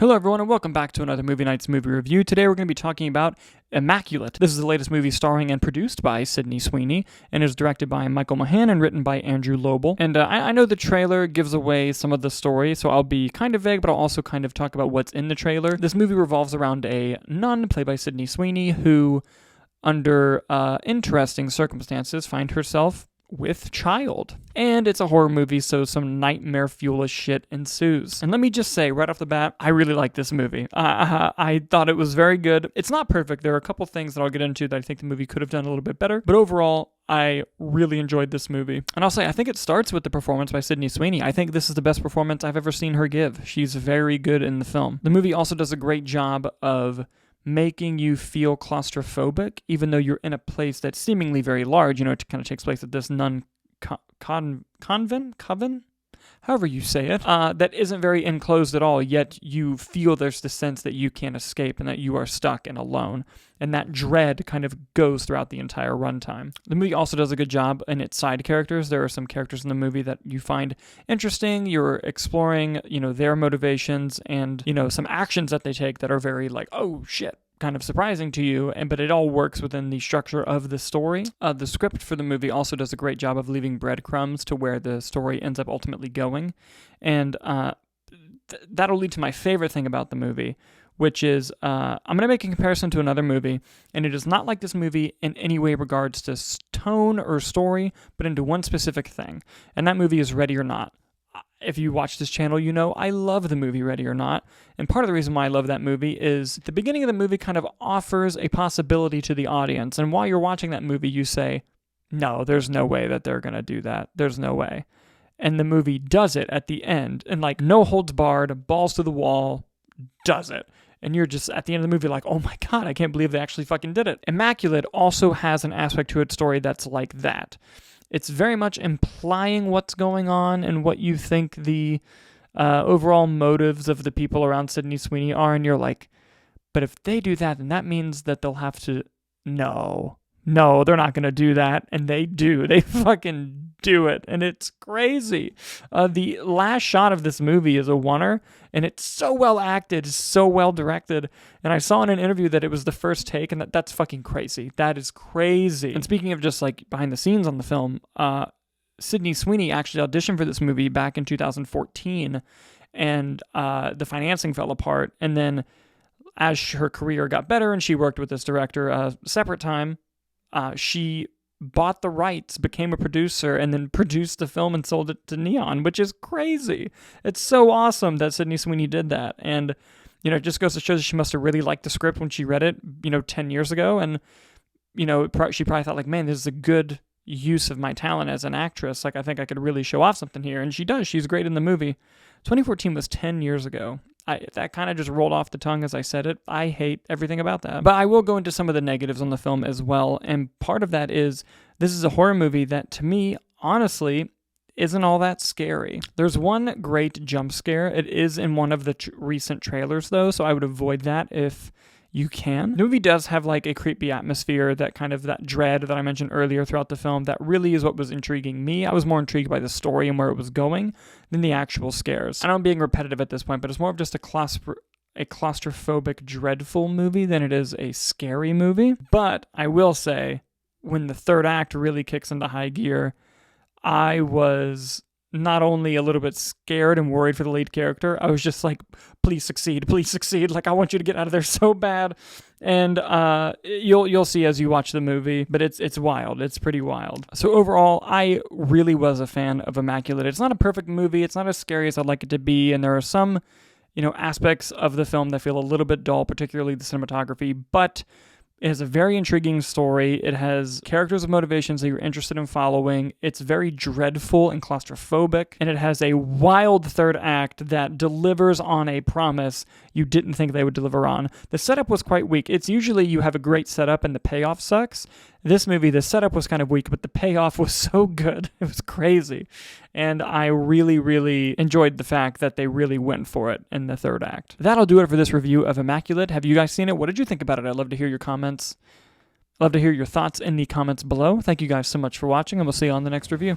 Hello everyone and welcome back to another Movie Nights movie review. Today we're going to be talking about Immaculate. This is the latest movie starring and produced by Sweeney and is directed by Mohan and written by Andrew Lobel. And I know the trailer gives away some of the story, so I'll be kind of vague, but I'll also kind of talk about what's in the trailer. This movie revolves around a nun played by Sweeney who, under interesting circumstances, finds herself with child. And it's a horror movie, so some nightmare fuel shit ensues. And let me just say right off the bat, I really like this movie. I thought it was very good. It's not perfect. There are a couple things that I'll get into that I think the movie could have done a little bit better. But overall, I really enjoyed this movie. And I'll say, I think it starts with the performance by Sweeney. I think this is the best performance I've ever seen her give. She's very good in the film. The movie also does a great job of making you feel claustrophobic, even though you're in a place that's seemingly very large. You know, it kind of takes place at this nun convent, however you say it, that isn't very enclosed at all, yet you feel there's the sense that you can't escape and that you are stuck and alone. And that dread kind of goes throughout the entire runtime. The movie also does a good job in its side characters. There are some characters in the movie that you find interesting. You're exploring, their motivations and, some actions that they take that are very like, oh shit, kind of surprising to you, but it all works within the structure of the story. The script for the movie also does a great job of leaving breadcrumbs to where the story ends up ultimately going. And that'll lead to my favorite thing about the movie, which is I'm going to make a comparison to another movie, and it is not like this movie in any way regards to tone or story, but into one specific thing. And that movie is Ready or Not. If you watch this channel, you know I love the movie Ready or Not. And part of the reason why I love that movie is the beginning of the movie kind of offers a possibility to the audience. And while you're watching that movie, you say, no, there's no way that they're going to do that. There's no way. And the movie does it at the end. And like no holds barred, balls to the wall, does it. And you're just at the end of the movie like, oh my God, I can't believe they actually fucking did it. Immaculate also has an aspect to its story that's like that. It's very much implying what's going on and what you think the overall motives of the people around Sweeney are. And you're like, but if they do that, then that means that they'll have to... No, they're not going to do that. And they do. They fucking do it. And it's crazy. The last shot of this movie is a oneer, and it's so well acted, so well directed. And I saw in an interview that it was the first take, and that's fucking crazy. That is crazy. And speaking of just like behind the scenes on the film, Sweeney actually auditioned for this movie back in 2014, and the financing fell apart. And then as her career got better and she worked with this director a separate time, she bought the rights, became a producer, and then produced the film and sold it to Neon, which is crazy. It's so awesome that Sweeney did that. And, it just goes to show that she must have really liked the script when she read it, 10 years ago. And, she probably thought like, man, this is a good use of my talent as an actress. Like, I think I could really show off something here. And she does. She's great in the movie. 2014 was 10 years ago. That kind of just rolled off the tongue as I said it. I hate everything about that. But I will go into some of the negatives on the film as well. And part of that is this is a horror movie that, to me, honestly, isn't all that scary. There's one great jump scare. It is in one of the recent trailers, though, so I would avoid that if you can. The movie does have like a creepy atmosphere, that kind of that dread that I mentioned earlier throughout the film. That really is what was intriguing me. I was more intrigued by the story and where it was going than the actual scares. I know I'm being repetitive at this point, but it's more of just a claustrophobic, dreadful movie than it is a scary movie. But I will say, when the third act really kicks into high gear, I was not only a little bit scared and worried for the lead character, I was just like, please succeed. Like, I want you to get out of there so bad. And you'll see as you watch the movie, but it's wild. It's pretty wild. So overall, I really was a fan of Immaculate. It's not a perfect movie. It's not as scary as I'd like it to be. And there are some, aspects of the film that feel a little bit dull, particularly the cinematography, but it has a very intriguing story. It has characters with motivations that you're interested in following. It's very dreadful and claustrophobic. And it has a wild third act that delivers on a promise you didn't think they would deliver on. The setup was quite weak. It's usually you have a great setup and the payoff sucks. This movie, the setup was kind of weak, but the payoff was so good. It was crazy. And I really, really enjoyed the fact that they really went for it in the third act. That'll do it for this review of Immaculate. Have you guys seen it? What did you think about it? I'd love to hear your comments. I'd love to hear your thoughts in the comments below. Thank you guys so much for watching, and we'll see you on the next review.